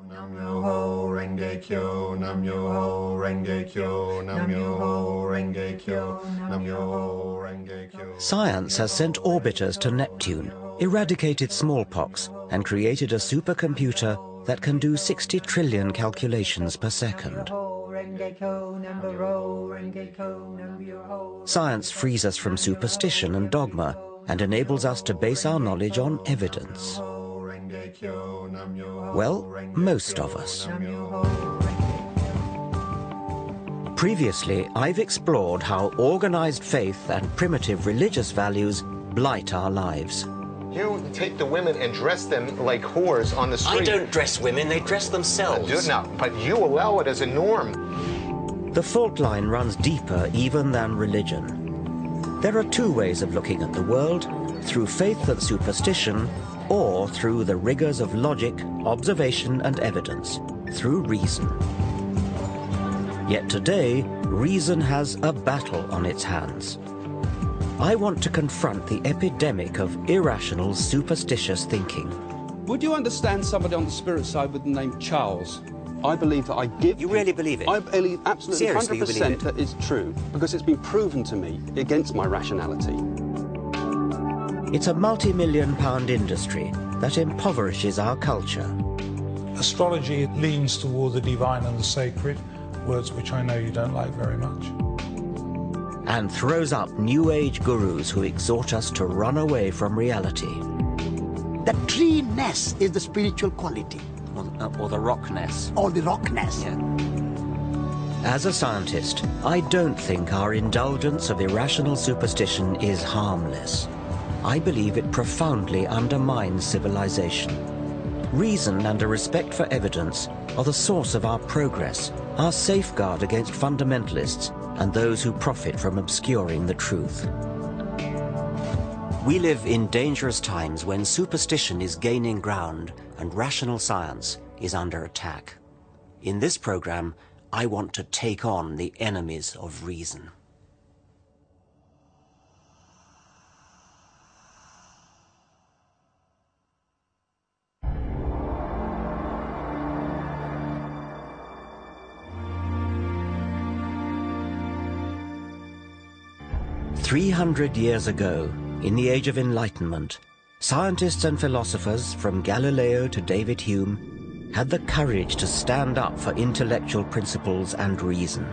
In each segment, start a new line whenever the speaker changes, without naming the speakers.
Nam-myoho Renge-kyo, Nam-myoho Renge-kyo, Nam-myoho Renge-kyo, Nam-myoho Renge-kyo.
Science has sent orbiters to Neptune, eradicated smallpox, and created a supercomputer that can do 60 trillion calculations per second. Science frees us from superstition and dogma and enables us to base our knowledge on evidence. Well, most of us. Previously, I've explored how organized faith and primitive religious values blight our lives.
You take the women and dress them like whores on the street.
I don't dress women, they dress themselves.
No, but you allow it as a norm.
The fault line runs deeper even than religion. There are two ways of looking at the world, through faith and superstition, or through the rigors of logic, observation and evidence, through reason. Yet today, reason has a battle on its hands. I want to confront the epidemic of irrational, superstitious thinking.
Would you understand somebody on the spirit side with the name Charles? I believe that I give...
You really believe it?
I believe absolutely.
Seriously,
100%
you believe it?
that it's true, because it's been proven to me against my rationality.
It's a multi-million-pound industry that impoverishes our culture.
Astrology leans toward the divine and the sacred, words which I know you don't like very much.
And throws up New Age gurus who exhort us to run away from reality.
The tree-ness is the spiritual quality.
Or the rockness.
Or the rockness.
Yeah. As a scientist, I don't think our indulgence of irrational superstition is harmless. I believe it profoundly undermines civilization. Reason and a respect for evidence are the source of our progress, our safeguard against fundamentalists and those who profit from obscuring the truth. We live in dangerous times when superstition is gaining ground and rational science is under attack. In this program, I want to take on the enemies of reason. "300 years ago, in the Age of Enlightenment, scientists and philosophers from Galileo to David Hume had the courage to stand up for intellectual principles and reason.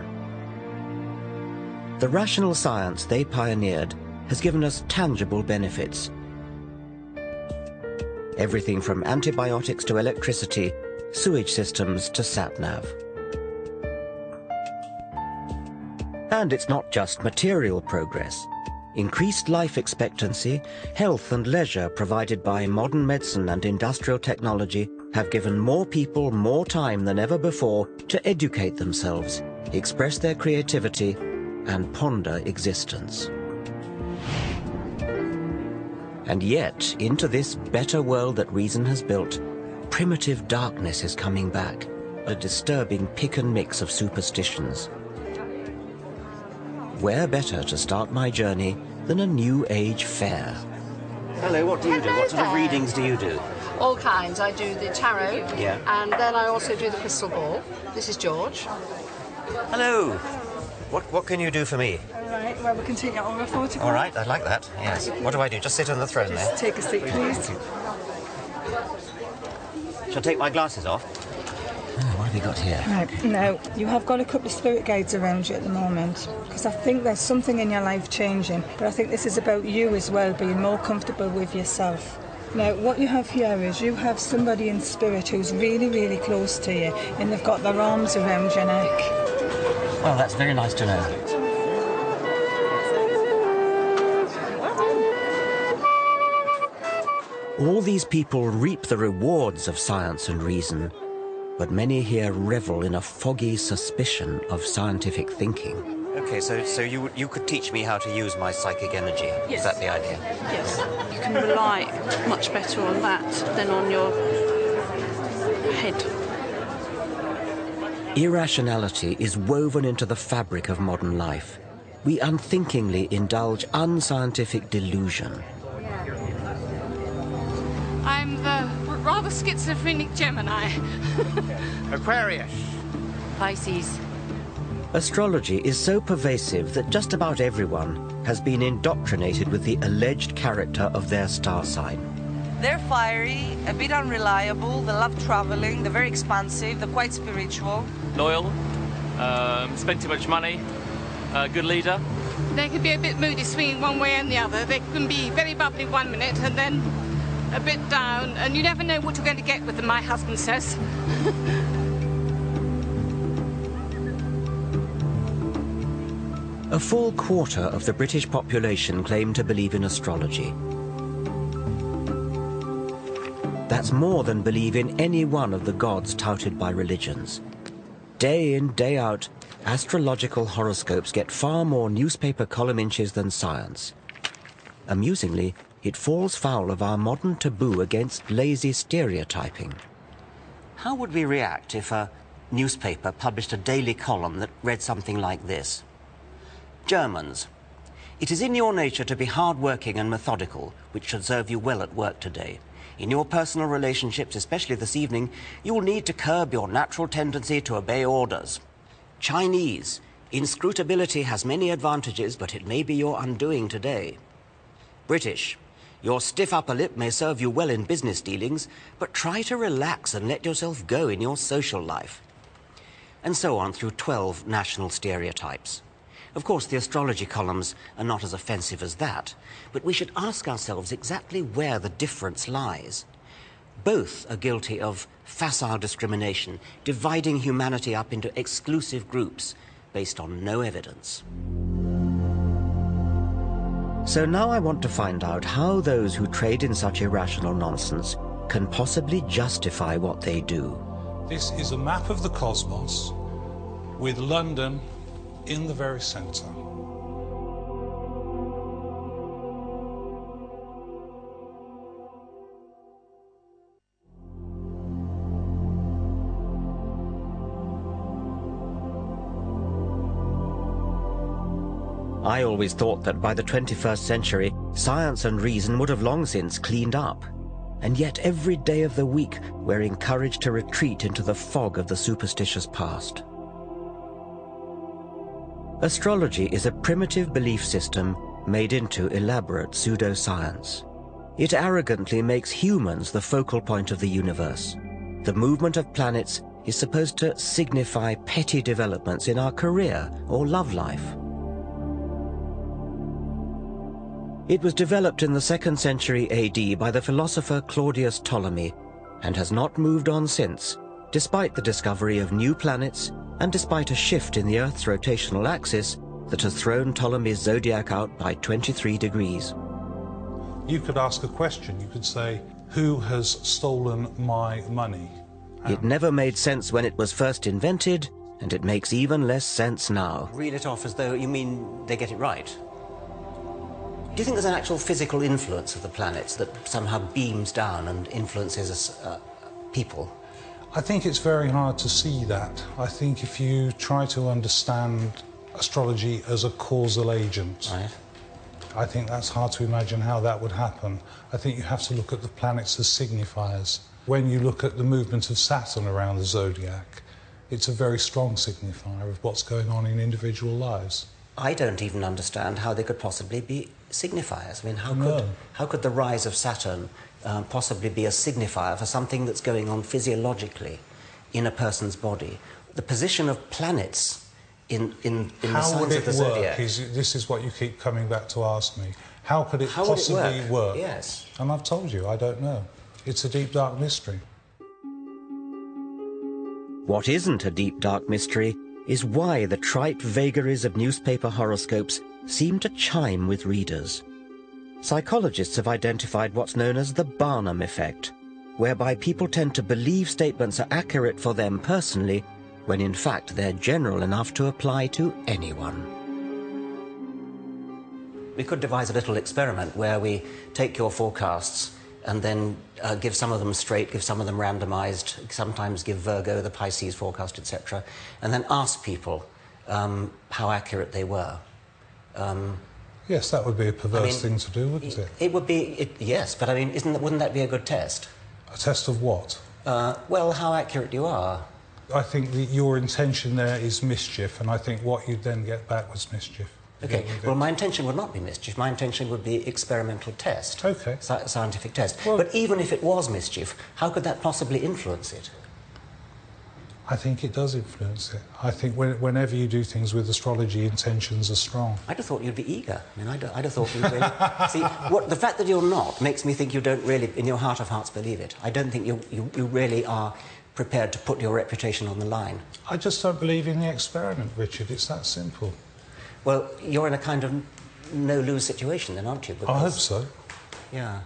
The rational science they pioneered has given us tangible benefits. Everything from antibiotics to electricity, sewage systems to sat-nav. And it's not just material progress. Increased life expectancy, health and leisure provided by modern medicine and industrial technology have given more people more time than ever before to educate themselves, express their creativity, and ponder existence. And yet, into this better world that reason has built, primitive darkness is coming back, a disturbing pick and mix of superstitions. Where better to start my journey than a New Age fair? Hello, what do you do? What sort of readings do you do?
All kinds. I do the tarot,
Yeah.
and then I also do the crystal ball. This is George.
Hello. What can you do for me?
All right, well, we can take it over a photograph.
All right, I'd like that, yes. What do I do? Just sit on the throne there?
Take a seat, please.
Shall I take my glasses off? What have you got here?
Right, now, you have got a couple of spirit guides around you at the moment, because I think there's something in your life changing, but I think this is about you as well, being more comfortable with yourself. Now, what you have here is you have somebody in spirit who's really, really close to you, and they've got their arms around your neck.
Well, that's very nice to know. All these people reap the rewards of science and reason, but many here revel in a foggy suspicion of scientific thinking. Okay, so you could teach me how to use my psychic energy.
Yes.
Is that the idea?
Yes. You can rely much better on that than on your head.
Irrationality is woven into the fabric of modern life. We unthinkingly indulge unscientific delusion.
I'm the
rather schizophrenic Gemini.
Aquarius.
Pisces.
Astrology is so pervasive that just about everyone has been indoctrinated with the alleged character of their star sign.
They're fiery, a bit unreliable, they love traveling, they're very expansive, they're quite spiritual.
Loyal, spend too much money, good leader.
They can be a bit moody, swinging one way and the other. They can be very bubbly 1 minute and then a bit down, and you never know what you're going to get with them, my husband says.
A full quarter of the British population claim to believe in astrology. That's more than believe in any one of the gods touted by religions. Day in, day out, astrological horoscopes get far more newspaper column inches than science. Amusingly, it falls foul of our modern taboo against lazy stereotyping. How would we react if a newspaper published a daily column that read something like this? Germans, it is in your nature to be hard-working and methodical, which should serve you well at work today. In your personal relationships, especially this evening, you will need to curb your natural tendency to obey orders. Chinese, inscrutability has many advantages, but it may be your undoing today. British, your stiff upper lip may serve you well in business dealings, but try to relax and let yourself go in your social life. And so on through 12 national stereotypes. Of course, the astrology columns are not as offensive as that, but we should ask ourselves exactly where the difference lies. Both are guilty of facile discrimination, dividing humanity up into exclusive groups based on no evidence. So now I want to find out how those who trade in such irrational nonsense can possibly justify what they do.
This is a map of the cosmos with London in the very centre.
I always thought that by the 21st century, science and reason would have long since cleaned up. And yet every day of the week, we're encouraged to retreat into the fog of the superstitious past. Astrology is a primitive belief system made into elaborate pseudoscience. It arrogantly makes humans the focal point of the universe. The movement of planets is supposed to signify petty developments in our career or love life. It was developed in the 2nd century AD by the philosopher Claudius Ptolemy and has not moved on since, despite the discovery of new planets and despite a shift in the Earth's rotational axis that has thrown Ptolemy's zodiac out by 23 degrees.
You could ask a question. You could say, who has stolen my money?
It never made sense when it was first invented, and it makes even less sense now.
Reel it off as though you mean they get it right. Do you think there's an actual physical influence of the planets that somehow beams down and influences us, people?
I think it's very hard to see that. I think if you try to understand astrology as a causal agent,
right,
I think that's hard to imagine how that would happen. I think you have to look at the planets as signifiers. When you look at the movement of Saturn around the zodiac, it's a very strong signifier of what's going on in individual lives.
I don't even understand how they could possibly be signifiers. I mean, how could the rise of Saturn possibly be a signifier for something that's going on physiologically in a person's body? The position of planets in the signs of the zodiac.
This is what you keep coming back to ask me. How could it possibly work?
Yes.
And I've told you, I don't know. It's a deep, dark mystery.
What isn't a deep, dark mystery is why the trite vagaries of newspaper horoscopes seem to chime with readers. Psychologists have identified what's known as the Barnum effect, whereby people tend to believe statements are accurate for them personally, when in fact they're general enough to apply to anyone.
We could devise a little experiment where we take your forecasts and then give some of them straight, give some of them randomized, sometimes give Virgo, the Pisces forecast, etc., and then ask people how accurate they were.
Yes, that would be a perverse thing to do, wouldn't it?
It would be, yes, but I mean, wouldn't that be a good test?
A test of what?
Well, how accurate you are.
I think that your intention there is mischief, and I think what you'd then get back was mischief.
Okay, well, my intention would not be mischief. My intention would be experimental test.
Okay.
Scientific test.
Well,
but even if it was mischief, how could that possibly influence it?
I think it does influence it. I think whenever you do things with astrology, intentions are strong.
I'd have thought you'd be eager. I mean, I'd have thought you'd really... See, the fact that you're not makes me think you don't really, in your heart of hearts, believe it. I don't think you really are prepared to put your reputation on the line.
I just don't believe in the experiment, Richard. It's that simple.
Well, you're in a kind of no-lose situation then, aren't you? Because,
I hope so.
Yeah.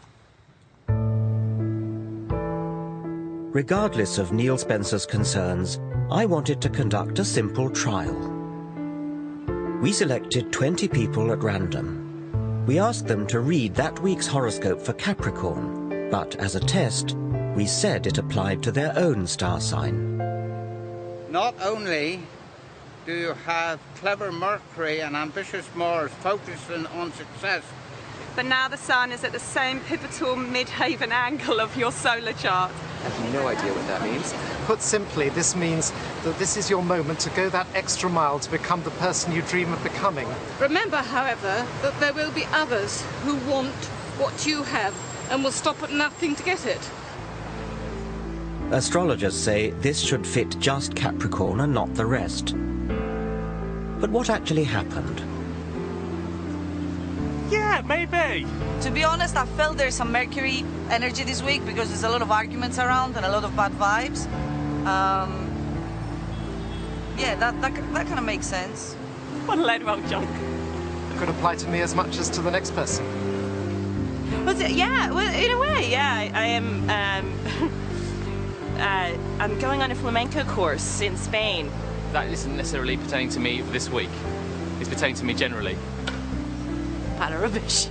Regardless of Neil Spencer's concerns, I wanted to conduct a simple trial. We selected 20 people at random. We asked them to read that week's horoscope for Capricorn, but as a test, we said it applied to their own star sign.
Not only do you have clever Mercury and ambitious Mars focusing on success,
but now the Sun is at the same pivotal mid-haven angle of your solar chart.
I have no idea what that means.
Put simply, this means that this is your moment to go that extra mile to become the person you dream of becoming.
Remember, however, that there will be others who want what you have and will stop at nothing to get it.
Astrologers say this should fit just Capricorn and not the rest. But what actually happened?
Yeah, maybe. To be honest, I felt there's some Mercury energy this week because there's a lot of arguments around and a lot of bad vibes. Yeah, that kind of makes sense.
What a load of old junk.
Could apply to me as much as to the next person.
Yeah, well, in a way, yeah. I am. I'm going on a flamenco course in Spain.
That isn't necessarily pertaining to me this week. It's pertaining to me generally.
Pile of rubbish.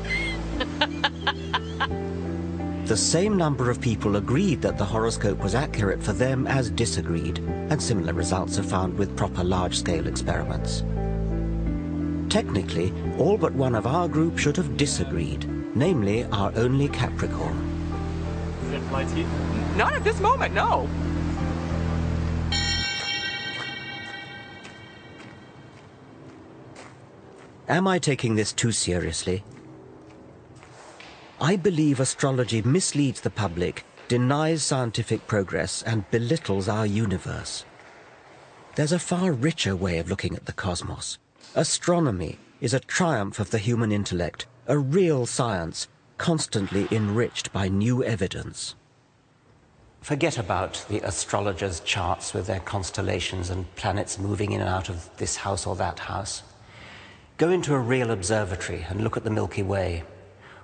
The same number of people agreed that the horoscope was accurate for them as disagreed, and similar results are found with proper large-scale experiments. Technically, all but one of our group should have disagreed, namely our only Capricorn.
Does it apply to you?
Not at this moment, no.
Am I taking this too seriously? I believe astrology misleads the public, denies scientific progress, and belittles our universe. There's a far richer way of looking at the cosmos. Astronomy is a triumph of the human intellect, a real science, constantly enriched by new evidence.
Forget about the astrologers' charts with their constellations and planets moving in and out of this house or that house. Go into a real observatory and look at the Milky Way.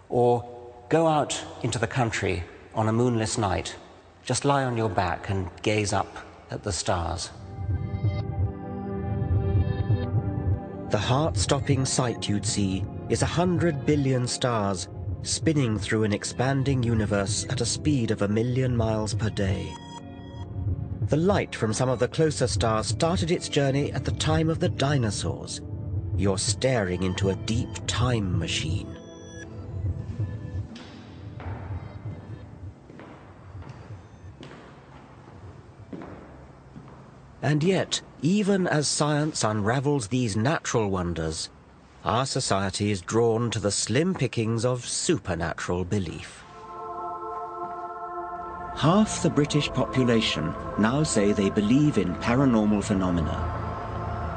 Or go out into the country on a moonless night. Just lie on your back and gaze up at the stars.
The heart-stopping sight you'd see is 100 billion stars spinning through an expanding universe at a speed of 1 million miles per day. The light from some of the closer stars started its journey at the time of the dinosaurs. You're staring into a deep time machine. And yet, even as science unravels these natural wonders, our society is drawn to the slim pickings of supernatural belief. Half the British population now say they believe in paranormal phenomena.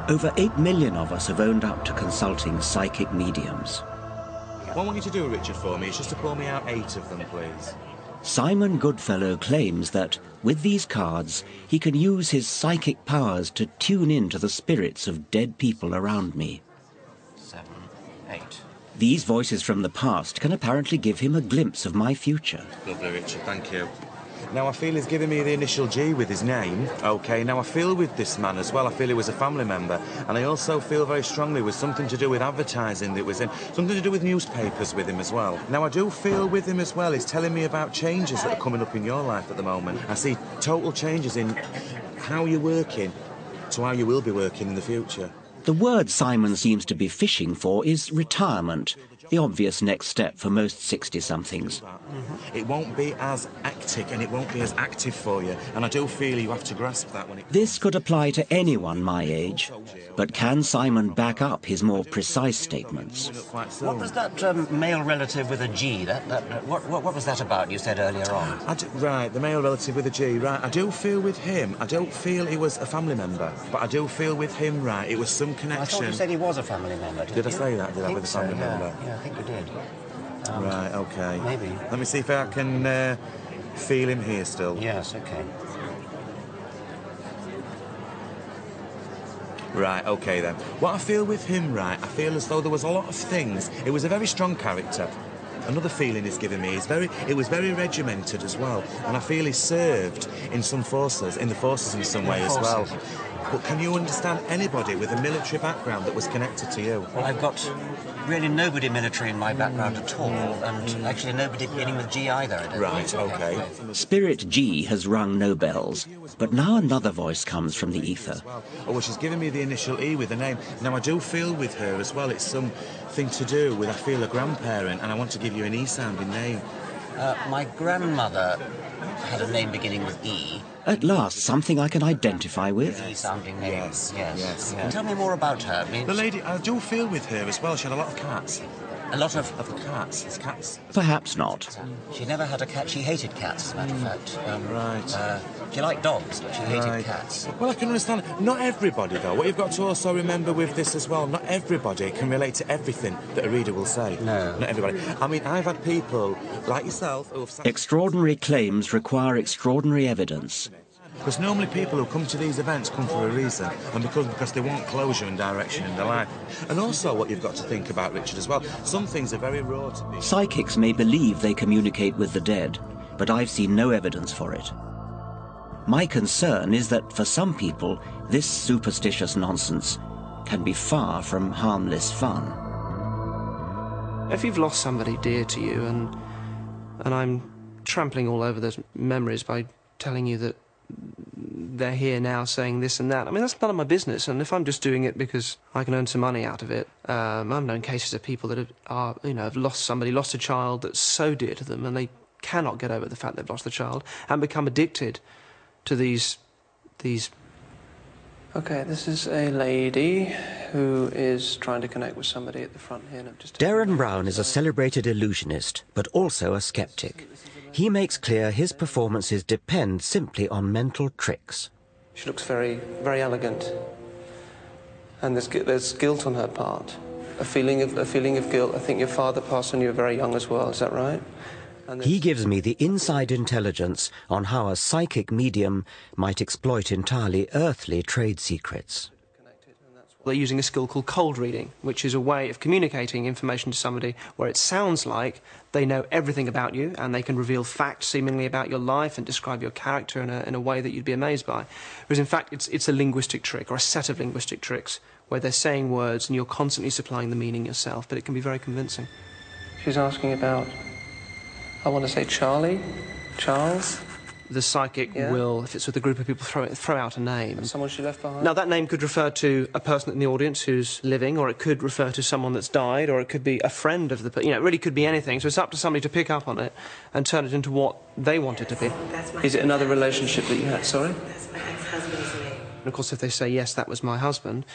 Over 8 million of us have owned up to consulting psychic mediums.
What I want you to do, Richard, for me is just to pull me out 8 of them, please.
Simon Goodfellow claims that, with these cards, he can use his psychic powers to tune in to the spirits of dead people around me.
7, 8.
These voices from the past can apparently give him a glimpse of my future.
Lovely, Richard, thank you. Now, I feel he's giving me the initial G with his name. OK, now I feel with this man as well, I feel he was a family member. And I also feel very strongly with something to do with advertising that was in, something to do with newspapers with him as well. Now, I do feel with him as well, he's telling me about changes that are coming up in your life at the moment. I see total changes in how you're working to how you will be working in the future.
The word Simon seems to be fishing for is retirement, the obvious next step for most 60-somethings.
It won't be as hectic and it won't be as active for you, and I do feel you have to grasp that when it...
This could apply to anyone my age, but can Simon back up his more precise statements?
What was that male relative with a G? What was that about you said earlier on?
Right, the male relative with a G, right. I do feel with him, I don't feel he was a family member, but I do feel with him, right, it was some connection.
I thought you said he was a family member,
Did I say that? Did I with a family member?
Yeah, I think you did.
Right, OK.
Maybe.
Let me see if I can feel him here still.
Yes, OK.
Right, OK then. What I feel with him, right, I feel as though there was a lot of things. It was a very strong character. Another feeling he's given me is it was very regimented as well, and I feel he served in the forces in some way as well. But can you understand anybody with a military background that was connected to you?
Well, I've got really nobody military in my background at all, and actually nobody beginning with G either. I don't
Right,
think.
OK.
Spirit G has rung no bells, but now another voice comes from the ether.
Oh, well, she's given me the initial E with the name. Now, I do feel with her as well, it's something to do with, I feel, a grandparent, and I want to give you an E-sounding name.
My grandmother had a name beginning with E.
At last, something I can identify with.
E-sounding name.
Yes.
Tell me more about her. I mean,
The lady, I do feel with her as well, she had a lot of cats.
a lot of...
Cats. It's cats.
Perhaps not.
She never had a cat. She hated cats, as a matter of fact.
Right.
She liked dogs, but she hated cats.
Well, I can understand. Not everybody, though. What you've got to also remember with this as well, not everybody can relate to everything that a reader will say.
No.
Not everybody. I mean, I've had people like yourself who have...
Extraordinary claims require extraordinary evidence.
Because normally people who come to these events come for a reason, and because they want closure and direction in their life. And also what you've got to think about, Richard, as well, some things are very raw to me.
Psychics may believe they communicate with the dead, but I've seen no evidence for it. My concern is that for some people, this superstitious nonsense can be far from harmless fun.
If you've lost somebody dear to you, and I'm trampling all over those memories by telling you that they're here now saying this and that. I mean, that's none of my business, and if I'm just doing it because I can earn some money out of it, I've known cases of people that have lost somebody, lost a child that's so dear to them, and they cannot get over the fact they've lost the child, and become addicted to these... OK, this is a lady who is trying to connect with somebody at the front here.
Darren Brown is a celebrated illusionist, but also a skeptic. He makes clear his performances depend simply on mental tricks.
She looks very, very elegant, and there's guilt on her part, a feeling of guilt. I think your father passed when you were very young as well. Is that right?
He gives me the inside intelligence on how a psychic medium might exploit entirely earthly trade secrets.
They're using a skill called cold reading, which is a way of communicating information to somebody where it sounds like they know everything about you and they can reveal facts seemingly about your life and describe your character in a way that you'd be amazed by. Whereas in fact it's a linguistic trick, or a set of linguistic tricks, where they're saying words and you're constantly supplying the meaning yourself, but it can be very convincing. She's asking about, I want to say Charlie? Charles? The psychic will, if it's with a group of people, throw out a name. And someone she left behind? Now, that name could refer to a person in the audience who's living, or it could refer to someone that's died, or it could be a friend of the person. You know, it really could be anything. So it's up to somebody to pick up on it and turn it into what they want it to be. Is it another relationship that you had? Sorry?
That's my ex-husband's name.
And of course, if they say, yes, that was my husband,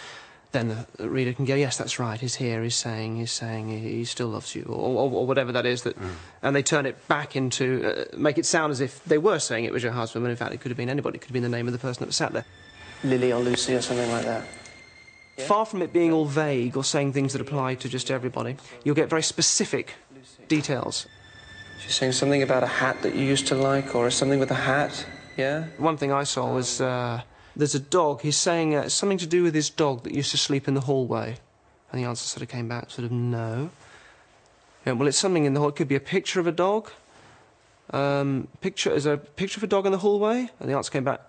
then the reader can go, yes, that's right, he's here, he's saying he still loves you, or whatever that is, and they turn it back into, make it sound as if they were saying it was your husband, when in fact it could have been anybody, it could have been the name of the person that was sat there. Lily or Lucy or something like that. Yeah? Far from it being all vague or saying things that apply to just everybody, you'll get very specific details. She's saying something about a hat that you used to like, or something with a hat, yeah? One thing I saw was... there's a dog, he's saying something to do with his dog that used to sleep in the hallway. And the answer sort of came back, sort of, no. Yeah, well, it's something in the hall. It could be a picture of a dog. Is there a picture of a dog in the hallway? And the answer came back,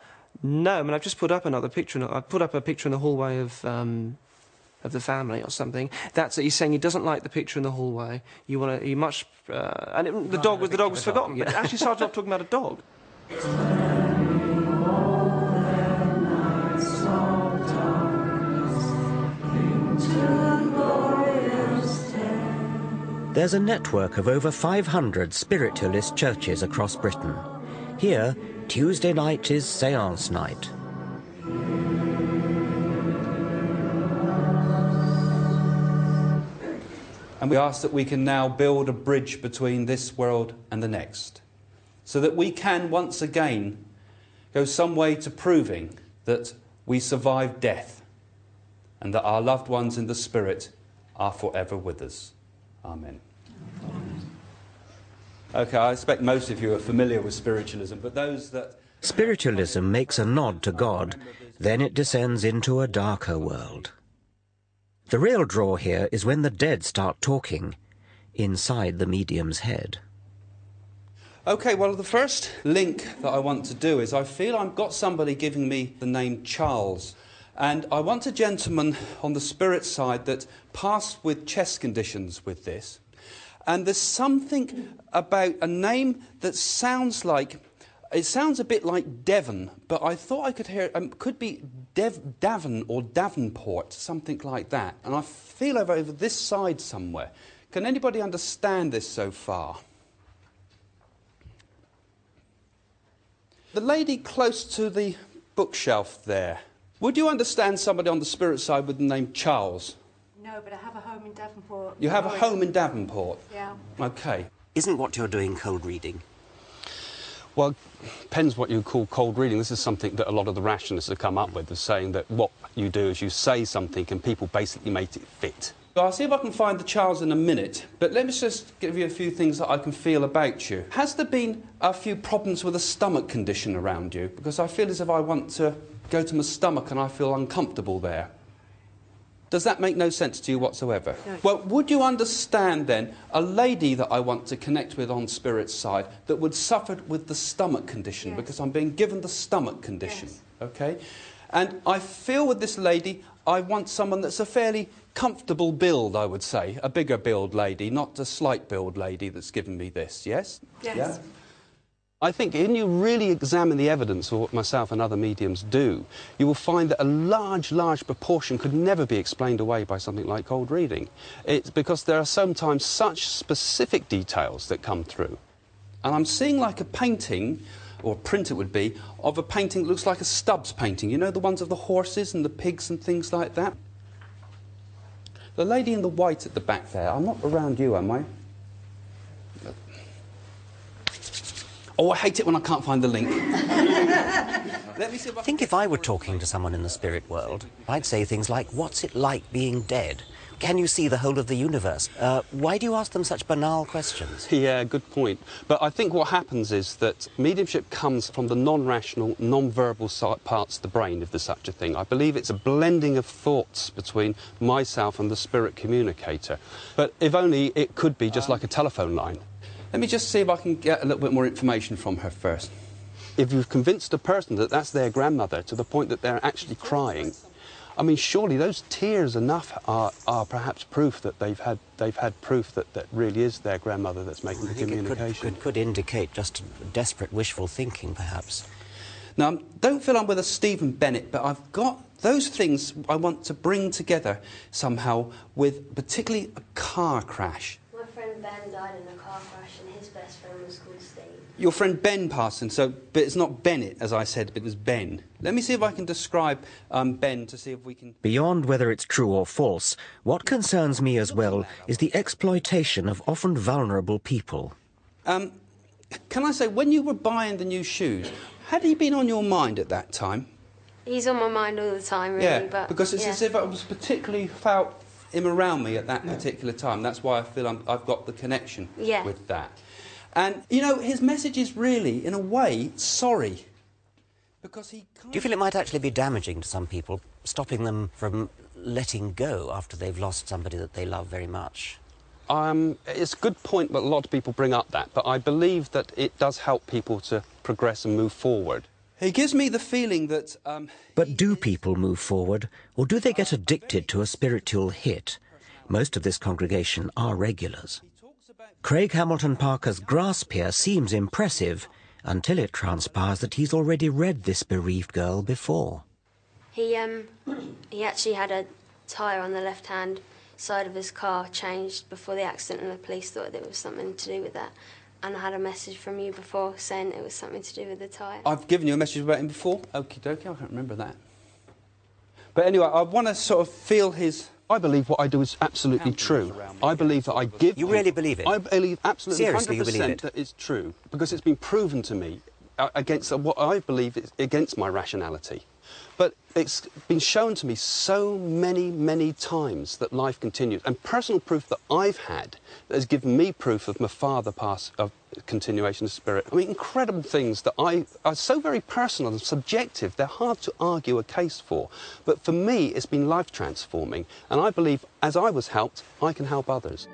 no. I mean, I've just put up another picture. I put up a picture in the hallway of the family or something. That's it. He's saying he doesn't like the picture in the hallway. The dog was forgotten. But it actually started off talking about a dog.
There's a network of over 500 spiritualist churches across Britain. Here, Tuesday night is séance night.
And we ask that we can now build a bridge between this world and the next, so that we can once again go some way to proving that we survived death and that our loved ones in the spirit are forever with us. Amen. Okay, I expect most of you are familiar with spiritualism, but those that...
Spiritualism makes a nod to God, then it descends into a darker world. The real draw here is when the dead start talking inside the medium's head.
Okay, well, the first link that I want to do is I feel I've got somebody giving me the name Charles. And I want a gentleman on the spirit side that passed with chest conditions with this. And there's something about a name that sounds like... It sounds a bit like Devon, but I thought I could hear... could be Davon or Davenport, something like that. And I feel over this side somewhere. Can anybody understand this so far? The lady close to the bookshelf there. Would you understand somebody on the spirit side with the name Charles?
No, but I have a home in Davenport.
You have a home in Davenport?
Yeah.
Okay.
Isn't what you're doing cold reading?
Well, depends what you call cold reading. This is something that a lot of the rationalists have come up with, is saying that what you do is you say something and people basically make it fit. So I'll see if I can find the Charles in a minute, but let me just give you a few things that I can feel about you. Has there been a few problems with a stomach condition around you? Because I feel as if I want to go to my stomach and I feel uncomfortable there. Does that make no sense to you whatsoever? No. Well, would you understand then a lady that I want to connect with on spirit's side that would suffer with the stomach condition? Yes. Because I'm being given the stomach condition, yes. Okay? And I feel with this lady, I want someone that's a fairly comfortable build, I would say. A bigger build lady, not a slight build lady that's given me this, yes?
Yes.
Yeah? I think when you really examine the evidence of what myself and other mediums do, you will find that a large proportion could never be explained away by something like cold reading. It's because there are sometimes such specific details that come through. And I'm seeing like a painting, or a print it would be, of a painting that looks like a Stubbs painting. You know, the ones of the horses and the pigs and things like that? The lady in the white at the back there, I'm not around you, am I? Oh, I hate it when I can't find the link. Let me see if I
think if I were talking to someone in the spirit world, I'd say things like, what's it like being dead? Can you see the whole of the universe? Why do you ask them such banal questions?
Yeah, good point. But I think what happens is that mediumship comes from the non-rational, non-verbal parts of the brain, if there's such a thing. I believe it's a blending of thoughts between myself and the spirit communicator. But if only it could be just like a telephone line. Let me just see if I can get a little bit more information from her first. If you've convinced a person that that's their grandmother to the point that they're actually crying, I mean, surely those tears enough are perhaps proof that they've had proof that that really is their grandmother that's making the communication.
It could indicate just desperate wishful thinking, perhaps.
Now, don't feel I'm with a Stephen Bennett, but I've got those things I want to bring together somehow with particularly a car crash.
My friend Ben died in a car crash and his best friend was called Steve.
Your friend Ben Parson, but it's not Bennett, as I said, but it was Ben. Let me see if I can describe Ben to see if we can...
Beyond whether it's true or false, what concerns me as well is the exploitation of often vulnerable people.
Can I say, when you were buying the new shoes, had he been on your mind at that time?
He's on my mind all the time, really.
Yeah,
but,
because it's as if I was particularly felt him around me at that particular time. That's why I feel I've got the connection with that. And, you know, his message is really, in a way, sorry. Because he can't...
Do you feel it might actually be damaging to some people, stopping them from letting go after they've lost somebody that they love very much?
It's a good point, but a lot of people bring up that. But I believe that it does help people to progress and move forward. He gives me the feeling that...
But do people move forward, or do they get addicted to a spiritual hit? Most of this congregation are regulars. Craig Hamilton Parker's grasp here seems impressive, until it transpires that he's already read this bereaved girl before.
He actually had a tyre on the left hand side of his car changed before the accident, and the police thought that it was something to do with that. And I had a message from you before saying it was something to do with the tyre.
I've given you a message about him before? Okie dokie, I can't remember that. But anyway, I want to sort of feel his... I believe what I do is absolutely true. I believe that I give...
You really believe it?
I believe absolutely
Seriously,
100%
you believe it?
that it's true, because it's been proven to me against what I believe is against my rationality. But it's been shown to me so many, many times that life continues. And personal proof that I've had that has given me proof of my father pass of continuation of spirit. I mean, incredible things that are so very personal and subjective, they're hard to argue a case for. But for me, it's been life transforming. And I believe, as I was helped, I can help others.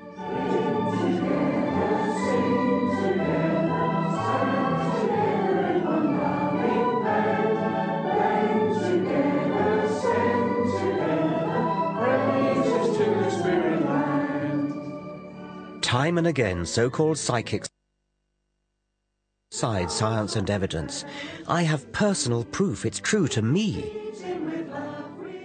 Time and again, so-called psychics side science and evidence. I have personal proof it's true to me.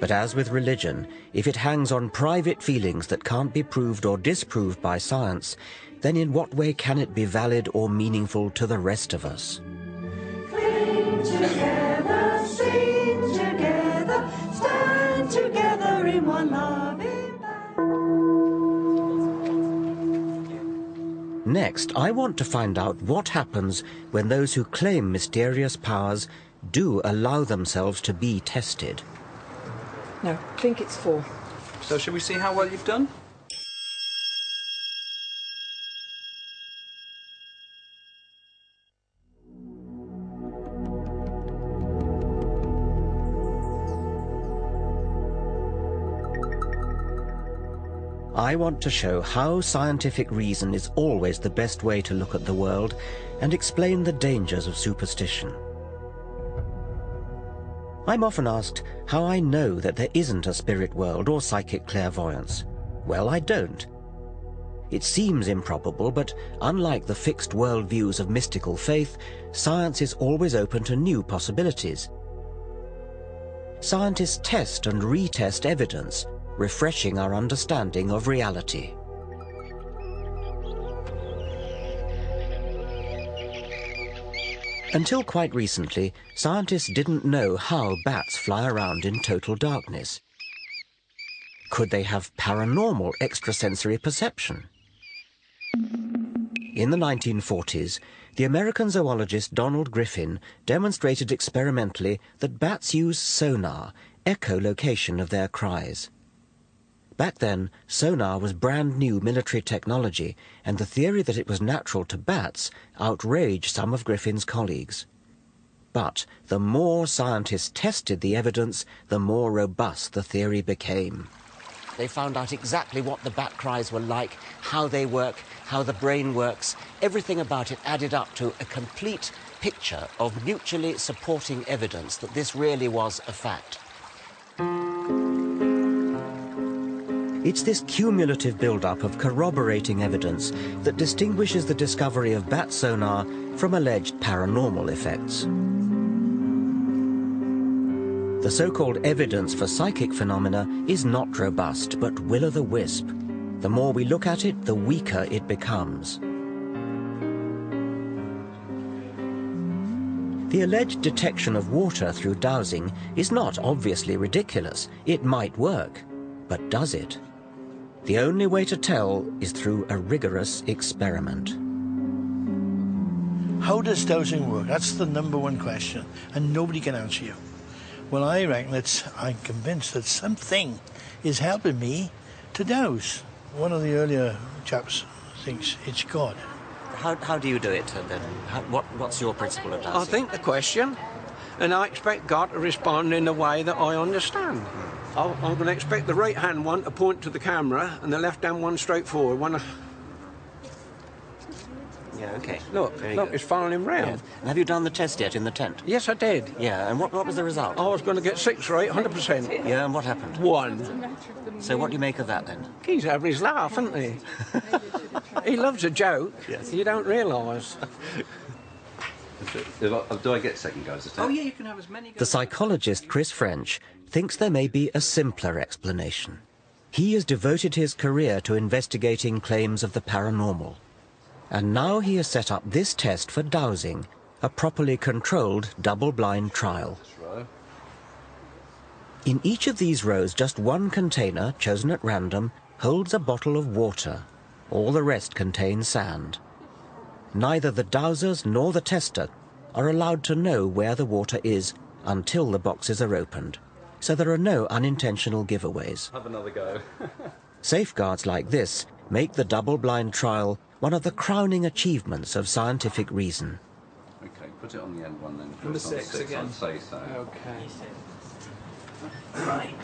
But as with religion, if it hangs on private feelings that can't be proved or disproved by science, then in what way can it be valid or meaningful to the rest of us?
Cling together, sing together, stand together in one loving band.
Next, I want to find out what happens when those who claim mysterious powers do allow themselves to be tested.
No, I think it's 4.
So shall we see how well you've done?
I want to show how scientific reason is always the best way to look at the world and explain the dangers of superstition. I'm often asked how I know that there isn't a spirit world or psychic clairvoyance. Well, I don't. It seems improbable, but unlike the fixed worldviews of mystical faith, science is always open to new possibilities. Scientists test and retest evidence, refreshing our understanding of reality. Until quite recently, scientists didn't know how bats fly around in total darkness. Could they have paranormal extrasensory perception? In the 1940s, the American zoologist Donald Griffin demonstrated experimentally that bats use sonar, echolocation of their cries. Back then, sonar was brand new military technology, and the theory that it was natural to bats outraged some of Griffin's colleagues. But the more scientists tested the evidence, the more robust the theory became. They found out exactly what the bat cries were like, how they work, how the brain works. Everything about it added up to a complete picture of mutually supporting evidence that this really was a fact. It's this cumulative build-up of corroborating evidence that distinguishes the discovery of bat sonar from alleged paranormal effects. The so-called evidence for psychic phenomena is not robust, but will-o'-the-wisp. The more we look at it, the weaker it becomes. The alleged detection of water through dowsing is not obviously ridiculous. It might work, but does it? The only way to tell is through a rigorous experiment.
How does dowsing work? That's the #1 question, and nobody can answer you. Well, I reckon I'm convinced that something is helping me to dowse. One of the earlier chaps thinks it's God.
How do you do it, then? What's your principle of dowsing?
I think the question, and I expect God to respond in the way that I understand. I'm going to expect the right-hand one to point to the camera and the left-hand one straight forward.
Yeah, okay.
Look, it's following him round.
Yeah. And have you done the test yet in the tent?
Yes, I did.
Yeah, and what was the result?
I was going to get 6 right, 100%.
Yeah, and what happened?
1.
So what do you make of that, then?
He's having his laugh, isn't he? He loves a joke.
Yes.
You don't realise.
Do I get second goes at that?
Oh, yeah, you can have as many goes.
The psychologist Chris French thinks there may be a simpler explanation. He has devoted his career to investigating claims of the paranormal. And now he has set up this test for dowsing, a properly controlled double-blind trial. In each of these rows, just one container, chosen at random, holds a bottle of water. All the rest contain sand. Neither the dowsers nor the tester are allowed to know where the water is until the boxes are opened. So there are no unintentional giveaways.
Have another go.
Safeguards like this make the double-blind trial one of the crowning achievements of scientific reason.
Okay, put it on the end one then.
Number 6 again.
I'd say so.
Okay.
Right.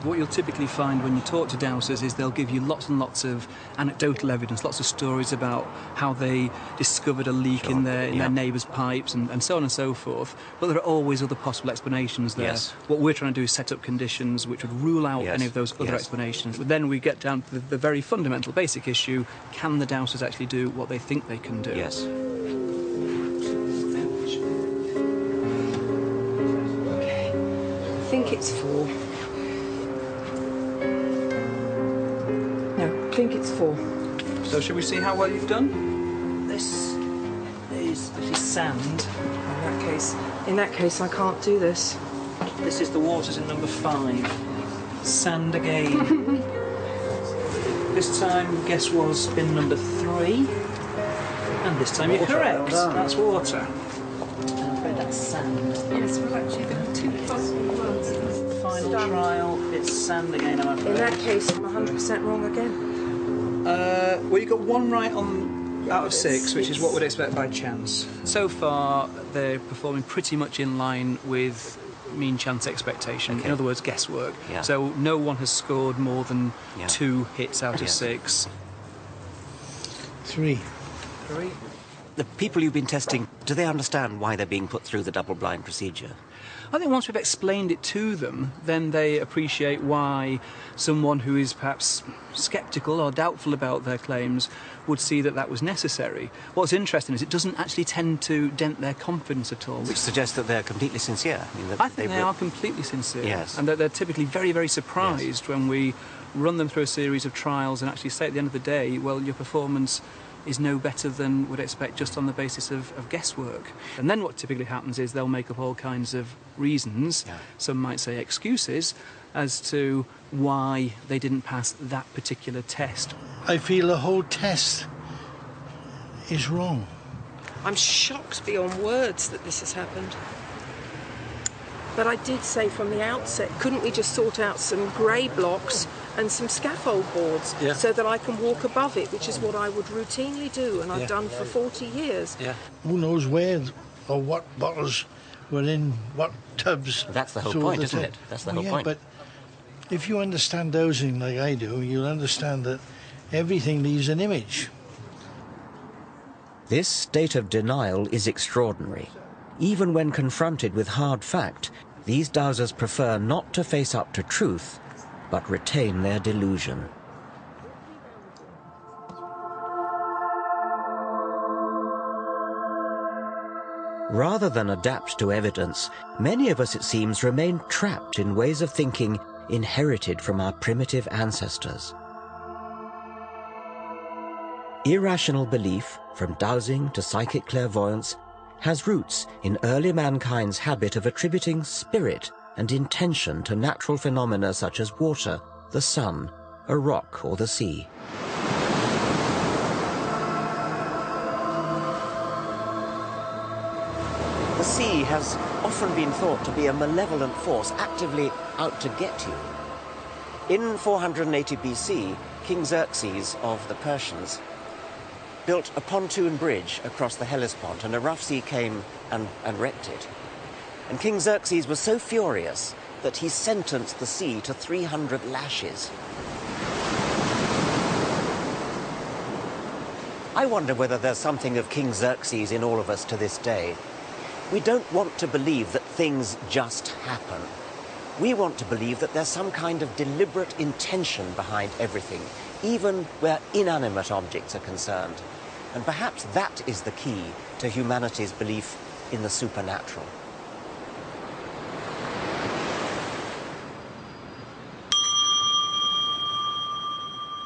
What you'll typically find when you talk to dowsers is they'll give you lots and lots of anecdotal evidence, lots of stories about how they discovered a leak in their neighbour's pipes and so on and so forth. But there are always other possible explanations there.
Yes.
What we're trying to do is set up conditions which would rule out any of those other explanations. But then we get down to the very fundamental, basic issue: can the dowsers actually do what they think they can do?
Yes.
I think it's 4. No, I think it's 4.
So shall we see how well you've done? This is sand.
In that case, I can't do this.
This is the waters in number 5. Sand again. This time, guess was bin number 3. And this time you're correct. That's water. I'm afraid that's sand.
Yes, we've actually got 2 possible words.
Final trial, it's sand again, I'm afraid.
In that case, I'm 100% wrong again.
Well, you got 1 right out of 6, which is what we'd expect by chance. So far, they're performing pretty much in line with mean chance expectation. In other words, guesswork.
Yeah.
So no one has scored more than 2 hits out of 6.
3.
3.
The people you've been testing, do they understand why they're being put through the double-blind procedure?
I think once we've explained it to them, then they appreciate why someone who is perhaps sceptical or doubtful about their claims would see that that was necessary. What's interesting is it doesn't actually tend to dent their confidence at all.
Which suggests that they're completely sincere.
I think they are completely sincere.
Yes.
And that they're typically very, very surprised when we run them through a series of trials and actually say at the end of the day, well, your performance is no better than would expect just on the basis of guesswork. And then what typically happens is they'll make up all kinds of reasons, some might say excuses, as to why they didn't pass that particular test.
I feel the whole test is wrong.
I'm shocked beyond words that this has happened. But I did say from the outset, couldn't we just sort out some grey blocks and some scaffold boards so that I can walk above it, which is what I would routinely do and I've done for 40 years.
Who knows where or what bottles were in what tubs.
That's the whole point, isn't it? That's the whole point.
But if you understand dowsing like I do, you'll understand that everything leaves an image.
This state of denial is extraordinary. Even when confronted with hard fact, these dowsers prefer not to face up to truth, but retain their delusion. Rather than adapt to evidence, many of us, it seems, remain trapped in ways of thinking inherited from our primitive ancestors. Irrational belief, from dowsing to psychic clairvoyance, has roots in early mankind's habit of attributing spirit and intention to natural phenomena such as water, the sun, a rock, or the sea. The sea has often been thought to be a malevolent force actively out to get you. In 480 BC, King Xerxes of the Persians built a pontoon bridge across the Hellespont, and a rough sea came and wrecked it. And King Xerxes was so furious that he sentenced the sea to 300 lashes. I wonder whether there's something of King Xerxes in all of us to this day. We don't want to believe that things just happen. We want to believe that there's some kind of deliberate intention behind everything, even where inanimate objects are concerned. And perhaps that is the key to humanity's belief in the supernatural.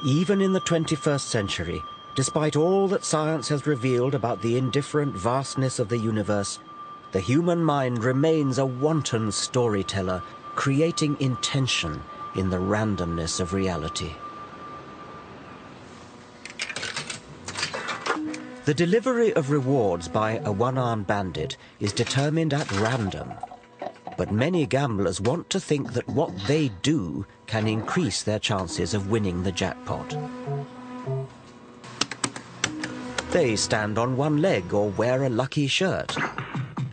Even in the 21st century, despite all that science has revealed about the indifferent vastness of the universe, the human mind remains a wanton storyteller, creating intention in the randomness of reality. The delivery of rewards by a one-armed bandit is determined at random. But many gamblers want to think that what they do can increase their chances of winning the jackpot. They stand on one leg or wear a lucky shirt.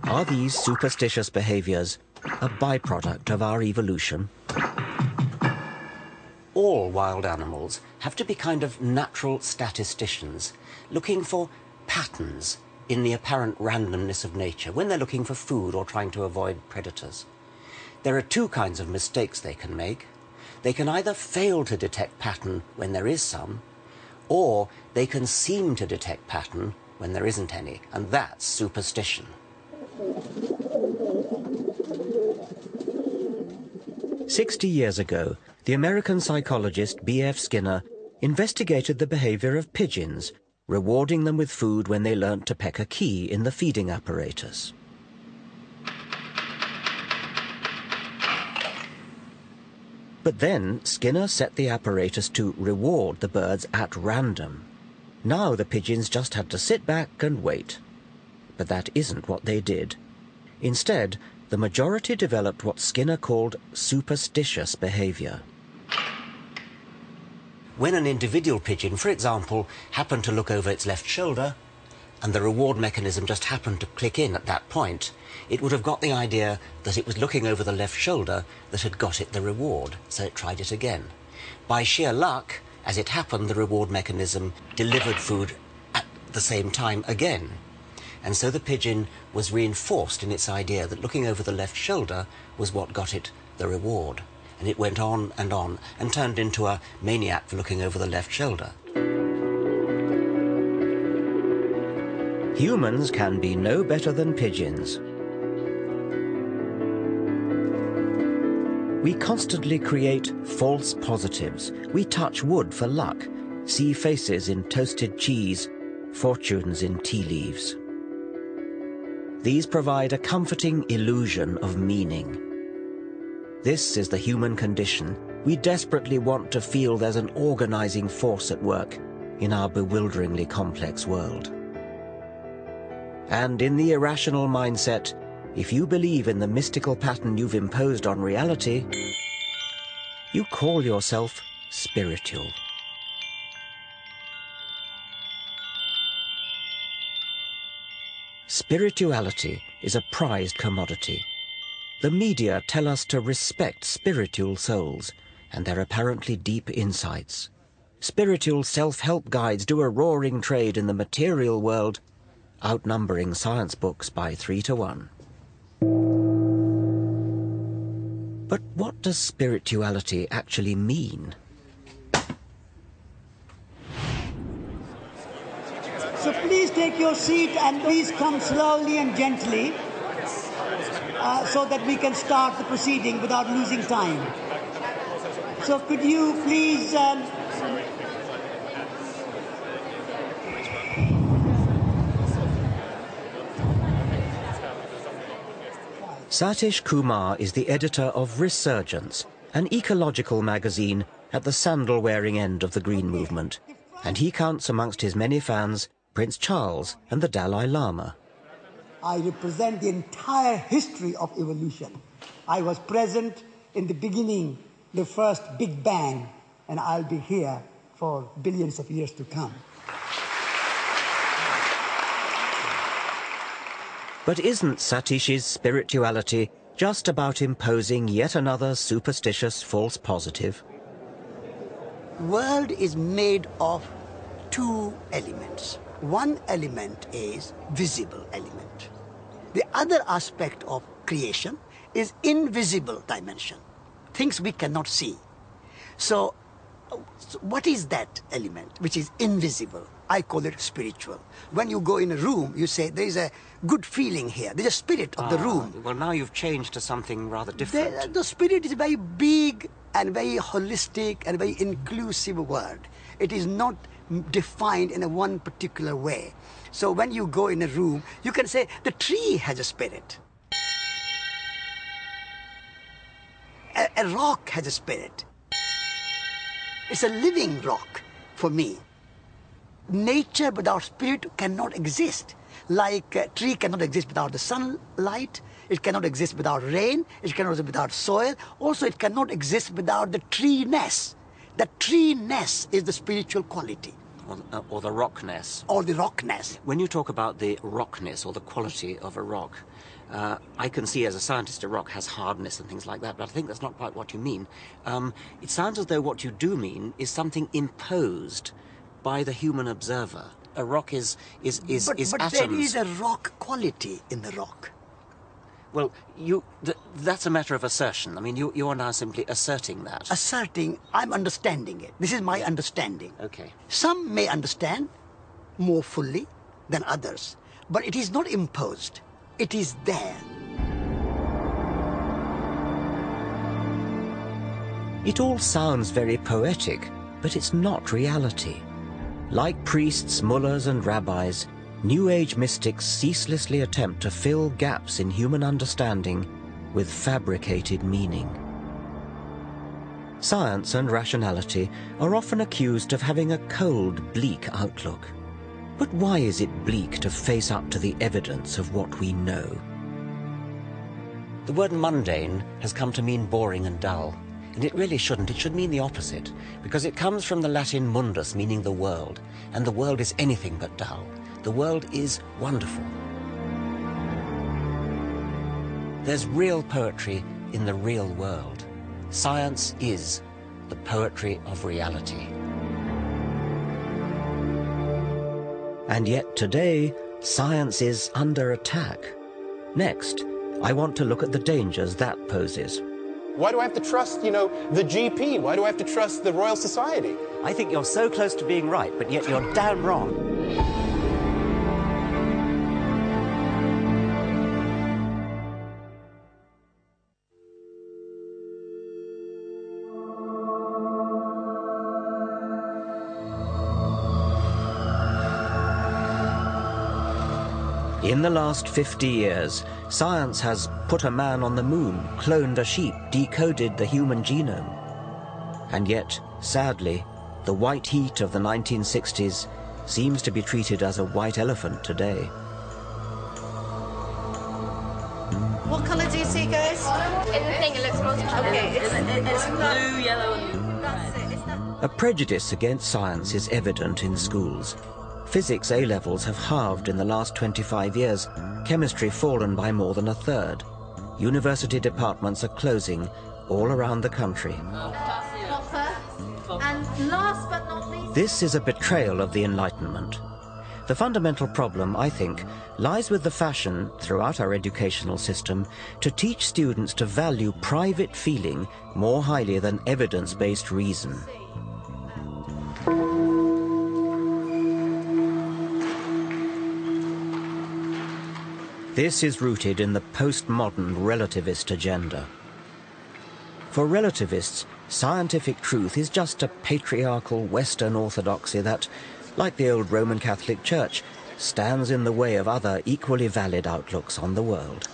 Are these superstitious behaviors a byproduct of our evolution?
All wild animals have to be kind of natural statisticians, looking for patterns in the apparent randomness of nature when they're looking for food or trying to avoid predators. There are two kinds of mistakes they can make. They can either fail to detect pattern when there is some, or they can seem to detect pattern when there isn't any, and that's superstition.
"60 years ago, the American psychologist B.F. Skinner investigated the behavior of pigeons, rewarding them with food when they learnt to peck a key in the feeding apparatus. But then Skinner set the apparatus to reward the birds at random. Now the pigeons just had to sit back and wait. But that isn't what they did. Instead, the majority developed what Skinner called superstitious behavior.
When an individual pigeon, for example, happened to look over its left shoulder, and the reward mechanism just happened to click in at that point, it would have got the idea that it was looking over the left shoulder that had got it the reward, so it tried it again. By sheer luck, as it happened, the reward mechanism delivered food at the same time again. And so the pigeon was reinforced in its idea that looking over the left shoulder was what got it the reward. And it went on and turned into a maniac for looking over the left shoulder.
Humans can be no better than pigeons. We constantly create false positives. We touch wood for luck, see faces in toasted cheese, fortunes in tea leaves. These provide a comforting illusion of meaning. This is the human condition. We desperately want to feel there's an organizing force at work in our bewilderingly complex world. And in the irrational mindset, if you believe in the mystical pattern you've imposed on reality, you call yourself spiritual. Spirituality is a prized commodity. The media tell us to respect spiritual souls and their apparently deep insights. Spiritual self-help guides do a roaring trade in the material world, outnumbering science books by 3 to 1. But what does spirituality actually mean?
So please take your seat and please come slowly and gently so that we can start the proceeding without losing time. So could you please...
Satish Kumar is the editor of Resurgence, an ecological magazine at the sandal-wearing end of the Green Movement, and he counts amongst his many fans Prince Charles and the Dalai Lama.
I represent the entire history of evolution. I was present in the beginning, the first Big Bang, and I'll be here for billions of years to come.
But isn't Satish's spirituality just about imposing yet another superstitious false positive?
The world is made of two elements. One element is visible element. The other aspect of creation is invisible dimension, things we cannot see. So what is that element which is invisible? I call it spiritual. When you go in a room, you say there is a good feeling here. There's a spirit of the room.
Well, now you've changed to something rather different.
The spirit is a very big and very holistic and very inclusive word. It is not defined in a one particular way. So when you go in a room, you can say the tree has a spirit. A rock has a spirit. It's a living rock for me. Nature without spirit cannot exist. Like a tree cannot exist without the sunlight, it cannot exist without rain, it cannot exist without soil. Also, it cannot exist without the tree-ness. The tree-ness is the spiritual quality.
Or the rockness.
Or the rockness.
When you talk about the rockness or the quality of a rock, I can see as a scientist a rock has hardness and things like that, but I think that's not quite what you mean. It sounds as though what you do mean is something imposed by the human observer. A rock is atoms.
But there is a rock quality in the rock.
Well, that's a matter of assertion. I mean, you are now simply asserting that.
Asserting, I'm understanding it. This is my understanding.
Okay.
Some may understand more fully than others, but it is not imposed. It is there.
It all sounds very poetic, but it's not reality. Like priests, mullahs and rabbis, New Age mystics ceaselessly attempt to fill gaps in human understanding with fabricated meaning. Science and rationality are often accused of having a cold, bleak outlook. But why is it bleak to face up to the evidence of what we know?
The word mundane has come to mean boring and dull. And it really shouldn't. It should mean the opposite, because it comes from the Latin mundus, meaning the world, and the world is anything but dull. The world is wonderful. There's real poetry in the real world. Science is the poetry of reality.
And yet today, science is under attack. Next, I want to look at the dangers that poses.
Why do I have to trust, the GP? Why do I have to trust the Royal Society?
I think you're so close to being right, but yet you're damn wrong.
In the last 50 years, science has put a man on the moon, cloned a sheep, decoded the human genome. And yet, sadly, the white heat of the 1960s seems to be treated as a white elephant today.
What colour do you see, guys?
In the thing, it looks multicolored.
Okay, it's blue, yellow, and that's it.
A prejudice against science is evident in schools. Physics A-levels have halved in the last 25 years, chemistry fallen by more than a third. University departments are closing all around the country.
And last but not least...
This is a betrayal of the Enlightenment. The fundamental problem, I think, lies with the fashion throughout our educational system to teach students to value private feeling more highly than evidence-based reason. This is rooted in the postmodern relativist agenda. For relativists, scientific truth is just a patriarchal Western orthodoxy that, like the old Roman Catholic Church, stands in the way of other equally valid outlooks on the world.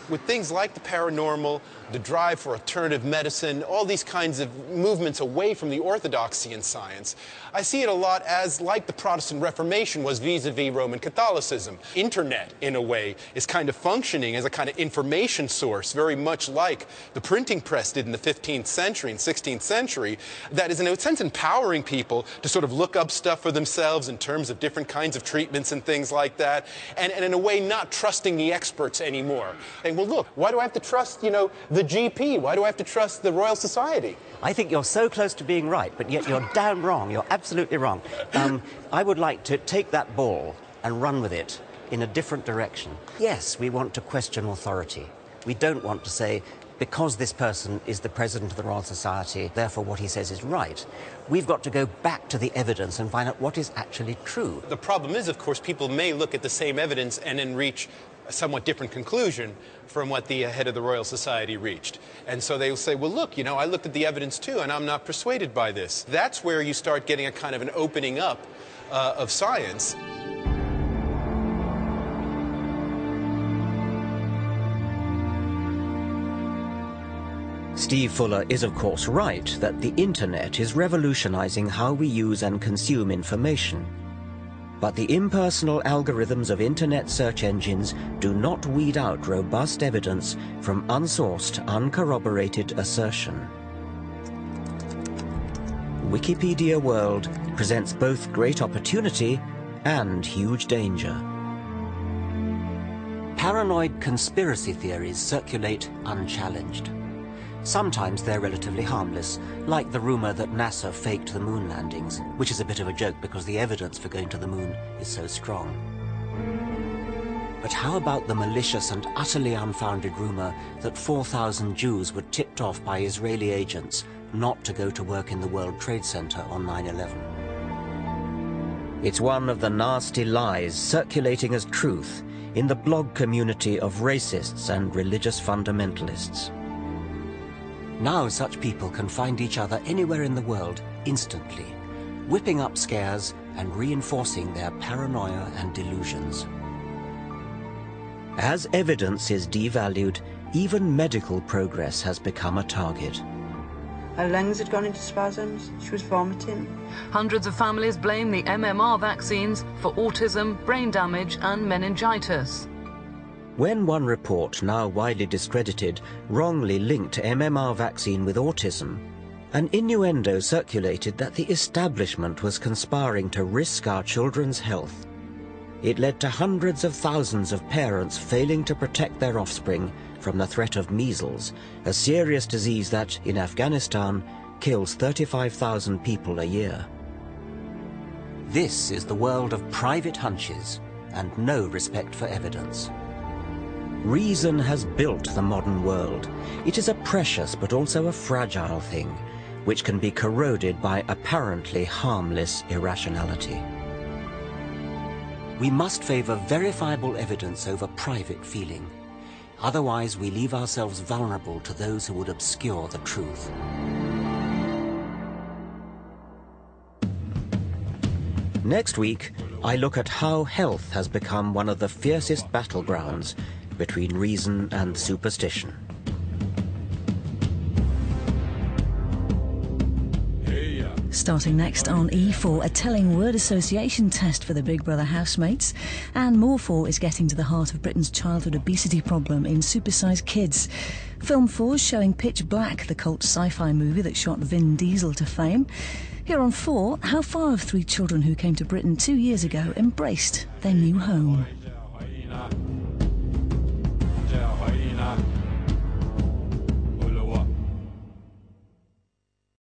With things like the paranormal, the drive for alternative medicine, all these kinds of movements away from the orthodoxy in science, I see it a lot as like the Protestant Reformation was vis-a-vis Roman Catholicism. Internet, in a way, is kind of functioning as a kind of information source, very much like the printing press did in the 15th century and 16th century, that is in a sense empowering people to sort of look up stuff for themselves in terms of different kinds of treatments and things like that, and in a way not trusting the experts anymore. Saying, well, look, why do I have to trust, the GP? Why do I have to trust the Royal Society?
I think you're so close to being right, but yet you're damn wrong. You're absolutely wrong. I would like to take that ball and run with it in a different direction. Yes, we want to question authority. We don't want to say, because this person is the president of the Royal Society, therefore what he says is right. We've got to go back to the evidence and find out what is actually true.
The problem is, of course, people may look at the same evidence and then reach a somewhat different conclusion from what the head of the Royal Society reached. And so they will say, well, look, you know, I looked at the evidence too, and I'm not persuaded by this. That's where you start getting a kind of an opening up of science.
Steve Fuller is of course right that the internet is revolutionizing how we use and consume information. But the impersonal algorithms of internet search engines do not weed out robust evidence from unsourced, uncorroborated assertion. Wikipedia World presents both great opportunity and huge danger. Paranoid conspiracy theories circulate unchallenged. Sometimes they're relatively harmless, like the rumor that NASA faked the moon landings, which is a bit of a joke because the evidence for going to the moon is so strong. But how about the malicious and utterly unfounded rumor that 4,000 Jews were tipped off by Israeli agents not to go to work in the World Trade Center on 9/11? It's one of the nasty lies circulating as truth in the blog community of racists and religious fundamentalists. Now such people can find each other anywhere in the world instantly, whipping up scares and reinforcing their paranoia and delusions. As evidence is devalued, even medical progress has become a target.
Her lungs had gone into spasms, she was vomiting.
Hundreds of families blame the MMR vaccines for autism, brain damage and meningitis.
When one report, now widely discredited, wrongly linked MMR vaccine with autism, an innuendo circulated that the establishment was conspiring to risk our children's health. It led to hundreds of thousands of parents failing to protect their offspring from the threat of measles, a serious disease that, in Afghanistan, kills 35,000 people a year. This is the world of private hunches and no respect for evidence. Reason has built the modern world. It is a precious but also a fragile thing, which can be corroded by apparently harmless irrationality. We must favor verifiable evidence over private feeling. Otherwise, we leave ourselves vulnerable to those who would obscure the truth. Next week, I look at how health has become one of the fiercest battlegrounds between reason and superstition.
Starting next on E4, a telling word association test for the Big Brother housemates. And More 4 is getting to the heart of Britain's childhood obesity problem in Supersized Kids. Film 4 is showing Pitch Black, the cult sci-fi movie that shot Vin Diesel to fame. Here on 4, how far have 3 children who came to Britain 2 years ago embraced their new home?